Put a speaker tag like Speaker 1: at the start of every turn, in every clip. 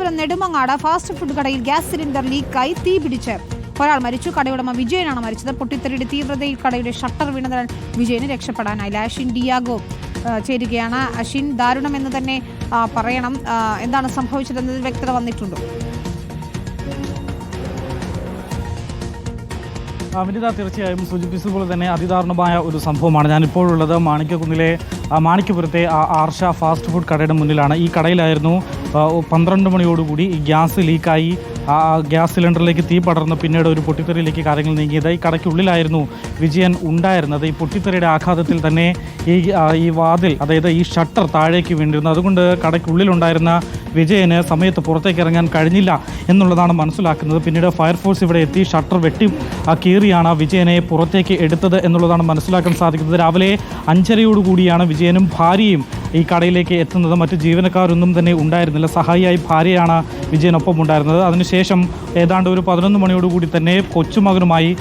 Speaker 1: Thiruvananthapuram Nedumangad fast food കടയിൽ gas cylinder ലീക്കായി തീപിടിച്ച് ഒരാൾ മരിച്ചു. കടയുടമ വിജയനാണ് മരിച്ചത്. പൊട്ടിത്തെറിയുടെ തീവ്രതയിൽ കടയുടെ ഷട്ടർ വീണതിനാൽ വിജയന് രക്ഷപ്പെടാനായില്ല. അശ്വിൻ ഡിയാഗോ ചേരുകയാണ്. അശ്വിൻ, ദാരുണമെന്ന് തന്നെ പറയണം. എന്താണ് സംഭവിച്ചതെന്നതിൽ വ്യക്തത വന്നിട്ടുണ്ടോ?
Speaker 2: വിനിത, തീർച്ചയായും സൂചിപ്പിച്ചതുപോലെ തന്നെ അതിദാരുണമായ ഒരു സംഭവമാണ്. ഞാനിപ്പോഴുള്ളത് മാണിക്യക്കുന്നിലെ മാണിക്യപുരത്തെ ആർഷ ഫാസ്റ്റ് ഫുഡ് കടയുടെ മുന്നിലാണ്. ഈ കടയിലായിരുന്നു 12 മണിയോടുകൂടി ഈ ഗ്യാസ് ലീക്കായി ഗ്യാസ് സിലിണ്ടറിലേക്ക് തീ പടർന്ന് പിന്നീട് ഒരു പൊട്ടിത്തെറിയിലേക്ക് കാര്യങ്ങൾ നീങ്ങിയത്. ഈ കടയ്ക്കുള്ളിലായിരുന്നു വിജയൻ ഉണ്ടായിരുന്നത്. ഈ പൊട്ടിത്തെറിയുടെ ആഘാതത്തിൽ തന്നെ ഈ വാതിൽ, അതായത് ഈ ഷട്ടർ താഴേക്ക് വീണ്ടിരുന്നു. അതുകൊണ്ട് കടയ്ക്കുള്ളിലുണ്ടായിരുന്ന വിജയന് സമയത്ത് പുറത്തേക്ക് ഇറങ്ങാൻ കഴിഞ്ഞില്ല എന്നുള്ളതാണ് മനസ്സിലാക്കുന്നത്. പിന്നീട് ഫയർഫോഴ്സ് ഇവിടെ എത്തി ഷട്ടർ വെട്ടി കീറിയാണ് വിജയനെ പുറത്തേക്ക് എടുത്തത് എന്നുള്ളതാണ് മനസ്സിലാക്കാൻ സാധിക്കുന്നത്. രാവിലെ 5:30 വിജയനും ഭാര്യയും ഈ കടയിലേക്ക് എത്തുന്നത്. മറ്റ് ജീവനക്കാരൊന്നും തന്നെ ഉണ്ടായിരുന്നില്ല. സഹായിയായി ഭാര്യയാണ് വിജയനൊപ്പം ഉണ്ടായിരുന്നത്. അതിനുശേഷം ഏതാണ്ട് ഒരു 11 മണിയോടുകൂടി തന്നെ കൊച്ചുമകനുമായി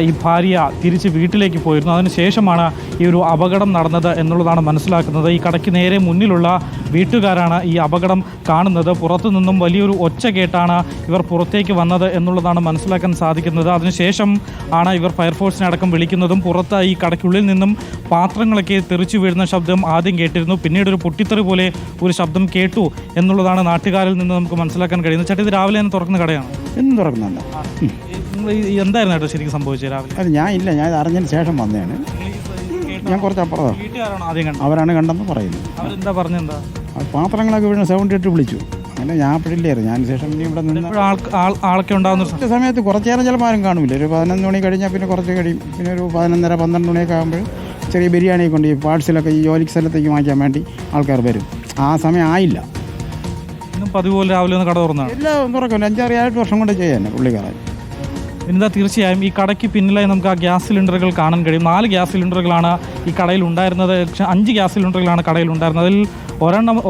Speaker 2: ഈ ഭാര്യ തിരിച്ച് വീട്ടിലേക്ക് പോയിരുന്നു. അതിനുശേഷമാണ് ഈ ഒരു അപകടം നടന്നത് എന്നുള്ളതാണ് മനസ്സിലാക്കുന്നത്. ഈ കടയ്ക്ക് നേരെ മുന്നിലുള്ള വീട്ടുകാരാണ് ഈ അപകടം കാണുന്നത്. പുറത്തു നിന്നും വലിയൊരു ഒച്ച കേട്ടാണ് ഇവർ പുറത്തേക്ക് വന്നത് എന്നുള്ളതാണ് മനസ്സിലാക്കാൻ സാധിക്കുന്നത്. അതിനുശേഷം ആണ് ഇവർ ഫയർഫോഴ്സിനെ അടക്കം വിളിക്കുന്നതും. പുറത്ത് ഈ കടയ്ക്കുള്ളിൽ നിന്നും പാത്രങ്ങളൊക്കെ തെറിച്ചു വീഴുന്ന ശബ്ദം ആദ്യം കേട്ടിരുന്നു. പിന്നീട് ഒരു പൊട്ടിത്തെറി പോലെ ഒരു ശബ്ദം കേട്ടു എന്നുള്ളതാണ് നാട്ടുകാരിൽ നിന്ന് നമുക്ക് മനസ്സിലാക്കാൻ കഴിയുന്നത്. ചേട്ടാ, ഇത് രാവിലെ തന്നെ തുറക്കുന്ന കടയാണ്?
Speaker 3: എന്നും തുറക്കുന്നുണ്ട്.
Speaker 2: എന്തായിരുന്നു കേട്ടോ ശരിക്കും സംഭവിച്ചത് രാവിലെ?
Speaker 3: അത് ഞാൻ ഇത് അറിഞ്ഞതിന് ശേഷം വന്നതാണ്. ഞാൻ കുറച്ച് അപ്പുറം അവരാണ് കണ്ടെന്ന് പറയുന്നു.
Speaker 2: അവരെന്താ പറഞ്ഞെന്താ?
Speaker 3: പാത്രങ്ങളൊക്കെ വീഴുന്ന സൗണ്ട് ഇട്ട് വിളിച്ചു. അങ്ങനെ ഞാൻ അപ്പോഴില്ലായിരുന്നു. ഞാൻ ശേഷം ഇവിടെ നിന്ന്
Speaker 2: ആളൊക്കെ ഉണ്ടാകുന്ന
Speaker 3: സമയത്ത് കുറച്ച് നേരം ചിലപ്പോൾ ആരും കാണില്ല. ഒരു 11 മണി കഴിഞ്ഞാൽ പിന്നെ കുറച്ച് കഴിയും. പിന്നെ ഒരു 11:30-12 മണിയൊക്കെ ആകുമ്പോൾ ചെറിയ ബിരിയാണി കൊണ്ട് ഈ പാഴ്സലൊക്കെ ഈ ജോലി സ്ഥലത്തേക്ക് മാറ്റാൻ വേണ്ടി ആൾക്കാർ വരും. ആ സമയം ആയില്ല.
Speaker 2: പതിപോലെ രാവിലെ ഒന്ന് കട തുറന്നാണ്?
Speaker 3: എല്ലാം തുറക്കില്ല. 5-6 വർഷം കൊണ്ട് ചെയ്യാൻ പുള്ളിക്കാരൻ.
Speaker 2: എന്താ, തീർച്ചയായും ഈ കടയ്ക്ക് പിന്നിലായി നമുക്ക് ആ ഗ്യാസ് സിലിണ്ടറുകൾ കാണാൻ കഴിയും. 4 ഗ്യാസ് സിലിണ്ടറുകളാണ് ഈ കടയിൽ ഉണ്ടായിരുന്നത്. 5 ഗ്യാസ് സിലിണ്ടറുകളാണ് കടയിൽ ഉണ്ടായിരുന്നത്. അതിൽ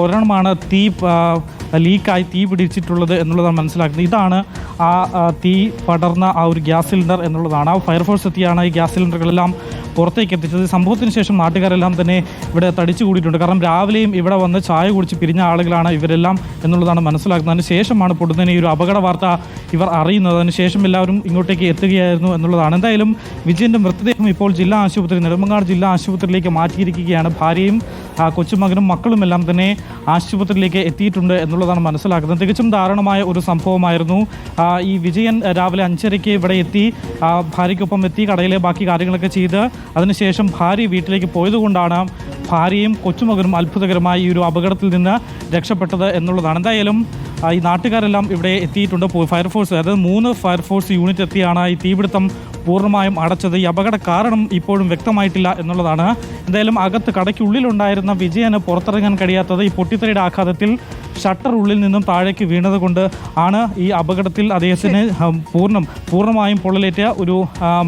Speaker 2: ഒരെണ്ണമാണ് ലീക്കായി തീ പിടിച്ചിട്ടുള്ളത് എന്നുള്ളതാണ് മനസ്സിലാക്കുന്നത്. ഇതാണ് ആ തീ പടർന്ന ആ ഒരു ഗ്യാസ് സിലിണ്ടർ എന്നുള്ളതാണ്. ആ ഫയർഫോഴ്സ് എത്തിയാണ് ഈ ഗ്യാസ് സിലിണ്ടറുകളെല്ലാം പുറത്തേക്ക് എത്തിച്ചത്. സംഭവത്തിന് ശേഷം നാട്ടുകാരെല്ലാം തന്നെ ഇവിടെ തടിച്ചു കൂടിയിട്ടുണ്ട്. കാരണം രാവിലെയും ഇവിടെ വന്ന് ചായ കുടിച്ച് പിരിഞ്ഞ ആളുകളാണ് ഇവരെല്ലാം എന്നുള്ളതാണ് മനസ്സിലാക്കുന്നത്. അതിന് ശേഷമാണ് പൊടുന്നതിന് ഈ ഒരു അപകട വാർത്ത ഇവർ അറിയുന്നത്. അതിന് ശേഷം എല്ലാവരും ഇങ്ങോട്ടേക്ക് എത്തുകയായിരുന്നു എന്നുള്ളതാണ്. എന്തായാലും വിജയൻ്റെ മൃതദേഹം ഇപ്പോൾ ജില്ലാ ആശുപത്രി, നെടുമങ്ങാട് ജില്ലാ ആശുപത്രിയിലേക്ക് മാറ്റിയിരിക്കുകയാണ്. ഭാര്യയും കൊച്ചുമകനും മക്കളുമെല്ലാം തന്നെ ആശുപത്രിയിലേക്ക് എത്തിയിട്ടുണ്ട് എന്നുള്ളതാണ് മനസ്സിലാക്കുന്നത്. തികച്ചും ദാരുണമായ ഒരു സംഭവമായിരുന്നു. ഈ വിജയൻ രാവിലെ 5:30 ഇവിടെ എത്തി, ഭാര്യയ്ക്കൊപ്പം എത്തി, കടയിലെ ബാക്കി കാര്യങ്ങളൊക്കെ ചെയ്ത് അതിനുശേഷം ഭാര്യ വീട്ടിലേക്ക് പോയതുകൊണ്ടാണ് ഭാര്യയും കൊച്ചുമകനും അത്ഭുതകരമായി ഈ ഒരു അപകടത്തിൽ നിന്ന് രക്ഷപ്പെട്ടത് എന്നുള്ളതാണ്. എന്തായാലും ഈ നാട്ടുകാരെല്ലാം ഇവിടെ എത്തിയിട്ടുണ്ട്. ഫയർഫോഴ്സ്, അതായത് 3 ഫയർഫോഴ്സ് യൂണിറ്റ് എത്തിയാണ് ഈ തീപിടുത്തം പൂർണ്ണമായും അടച്ചത്. ഈ അപകട കാരണം ഇപ്പോഴും വ്യക്തമായിട്ടില്ല എന്നുള്ളതാണ്. എന്തായാലും അകത്ത് കടയ്ക്കുള്ളിലുണ്ടായിരുന്ന വിജയന് പുറത്തിറങ്ങാൻ കഴിയാത്തത് ഈ പൊട്ടിത്തെറിയുടെ ആഘാതത്തിൽ ഷട്ടർ ഉള്ളിൽ നിന്നും താഴേക്ക് വീണത് കൊണ്ട് ആണ് ഈ അപകടത്തിൽ അദ്ദേഹത്തിന് പൂർണ്ണമായും പൊള്ളലേറ്റ ഒരു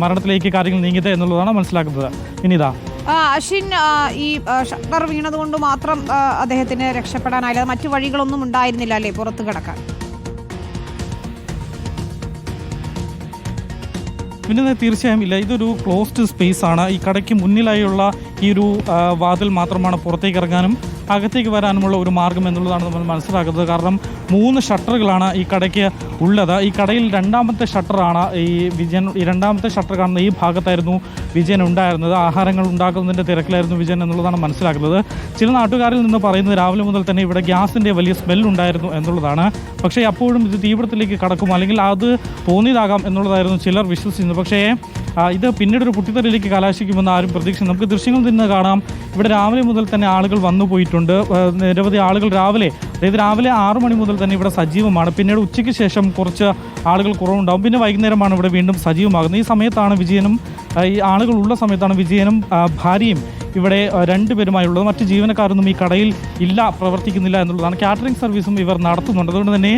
Speaker 2: മരണത്തിലേക്ക് കാര്യങ്ങൾ നീങ്ങിയത് എന്നുള്ളതാണ് മനസ്സിലാക്കുന്നത്. ഇനിതാ
Speaker 1: അശ്വിൻ, ഈ ഷട്ടർ വീണതുകൊണ്ട് മാത്രം അദ്ദേഹത്തിന് രക്ഷപ്പെടാനായില്ല, മറ്റു വഴികളൊന്നും ഉണ്ടായിരുന്നില്ല അല്ലേ പുറത്ത് കിടക്കാൻ?
Speaker 2: പിന്നെ തീർച്ചയായും ഇല്ല. ഇതൊരു ക്ലോസ്ഡ് സ്പേസ് ആണ്. ഈ കടയ്ക്ക് മുന്നിലായുള്ള ഈ ഒരു വാതിൽ മാത്രമാണ് പുറത്തേക്ക് ഇറങ്ങാനും അകത്തേക്ക് വരാനുമുള്ള ഒരു മാർഗം എന്നുള്ളതാണ് നമ്മൾ മനസ്സിലാക്കുന്നത്. കാരണം 3 ഷട്ടറുകളാണ് ഈ കടയ്ക്ക് ഉള്ളത്. ഈ കടയിൽ 2ാമത്തെ ഷട്ടറാണ് ഈ 2ാമത്തെ ഷട്ടർ കാണുന്ന ഈ ഭാഗത്തായിരുന്നു വിജയൻ ഉണ്ടായിരുന്നത്. ആഹാരങ്ങൾ ഉണ്ടാക്കുന്നതിൻ്റെ തിരക്കിലായിരുന്നു വിജയൻ എന്നുള്ളതാണ് മനസ്സിലാക്കുന്നത്. ചില നാട്ടുകാരിൽ നിന്ന് പറയുന്നത് രാവിലെ മുതൽ തന്നെ ഇവിടെ ഗ്യാസിൻ്റെ വലിയ സ്മെല്ലുണ്ടായിരുന്നു എന്നുള്ളതാണ്. പക്ഷേ അപ്പോഴും ഇത് തീപിടുത്തത്തിലേക്ക് കടക്കും, അല്ലെങ്കിൽ അത് തോന്നിയതാകാം എന്നുള്ളതായിരുന്നു ചിലർ വിശ്വസിക്കുന്നത്. പക്ഷേ ഇത് പിന്നീടൊരു പൊട്ടിത്തെറിയിലേക്ക് കലാശിക്കുമെന്ന് ആരും പ്രതീക്ഷിക്കുന്നു. നമുക്ക് ദൃശ്യങ്ങൾ നിന്ന് കാണാം. ഇവിടെ രാവിലെ മുതൽ തന്നെ ആളുകൾ വന്നു പോയിട്ടുണ്ട്. നിരവധി ആളുകൾ രാവിലെ 6 മണി മുതൽ തന്നെ ഇവിടെ സജീവമാണ്. പിന്നീട് ഉച്ചയ്ക്ക് ശേഷം കുറച്ച് ആളുകൾ കുറവുണ്ടാകും. പിന്നെ വൈകുന്നേരമാണ് ഇവിടെ വീണ്ടും സജീവമാകുന്നത്. ഈ സമയത്താണ് വിജയനും, ഈ ആളുകളുള്ള സമയത്താണ് വിജയനും ഭാര്യയും ഇവിടെ 2 പേരുമായുള്ളത്. മറ്റ് ജീവനക്കാരൊന്നും ഈ കടയിൽ പ്രവർത്തിക്കുന്നില്ല എന്നുള്ളതാണ്. കാറ്ററിംഗ് സർവീസും ഇവർ നടത്തുന്നുണ്ട്. അതുകൊണ്ട് തന്നെ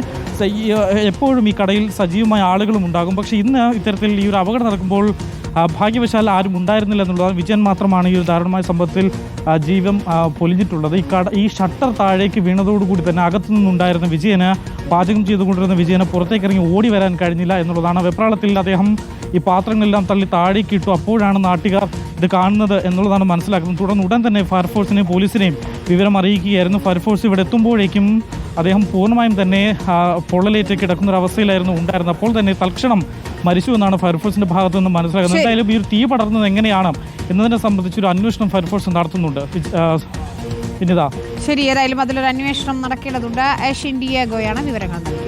Speaker 2: എപ്പോഴും ഈ കടയിൽ സജീവമായ ആളുകളും ഉണ്ടാകും. പക്ഷേ ഇന്ന് ഇത്തരത്തിൽ ഈ ഒരു അപകടം നടക്കുമ്പോൾ ഭാഗ്യവശാൽ ആരും ഉണ്ടായിരുന്നില്ല എന്നുള്ളതാണ്. വിജയൻ മാത്രമാണ് ഈ ഒരു ദാരുണമായ സംഭവത്തിൽ ജീവൻ പൊലിഞ്ഞിട്ടുള്ളത്. ഈ ഷട്ടർ താഴേക്ക് വീണതോടുകൂടി തന്നെ അകത്തു നിന്നുണ്ടായിരുന്ന വിജയന്, പാചകം ചെയ്തുകൊണ്ടിരുന്ന വിജയന് പുറത്തേക്ക് ഇറങ്ങി ഓടി വരാൻ കഴിഞ്ഞില്ല എന്നുള്ളതാണ്. വെപ്രാളത്തിൽ അദ്ദേഹം ഈ പാത്രങ്ങളെല്ലാം തള്ളി താഴേക്ക് ഇട്ടു. അപ്പോഴാണ് നാട്ടുകാർ ഇത് കാണുന്നത് എന്നുള്ളതാണ് മനസ്സിലാക്കുന്നത്. തുടർന്ന് ഉടൻ തന്നെ ഫയർഫോഴ്സിനെയും പോലീസിനെയും വിവരം അറിയിക്കുകയായിരുന്നു. ഫയർഫോഴ്സ് ഇവിടെ എത്തുമ്പോഴേക്കും അദ്ദേഹം പൂർണ്ണമായും തന്നെ പൊള്ളലേറ്റ് കിടക്കുന്ന ഒരു അവസ്ഥയിലായിരുന്നു ഉണ്ടായിരുന്നത്. അപ്പോൾ തന്നെ തൽക്ഷണം മരിച്ചു എന്നാണ് ഫയർഫോഴ്സിന്റെ ഭാഗത്തു നിന്ന് മനസ്സിലാക്കുന്നത്. എന്തായാലും ഈ ഒരു തീ പടർന്നത് എങ്ങനെയാണ് എന്നതിനെ സംബന്ധിച്ചൊരു അന്വേഷണം ഫയർഫോഴ്സ് നടത്തുന്നുണ്ട്.
Speaker 1: ശരി, ഏതായാലും അതിലൊരു അന്വേഷണം നടക്കേണ്ടതുണ്ട്. ഏഷ്യൻ ഡിയാഗോയാണ് വിവരങ്ങൾ നൽകിയത്.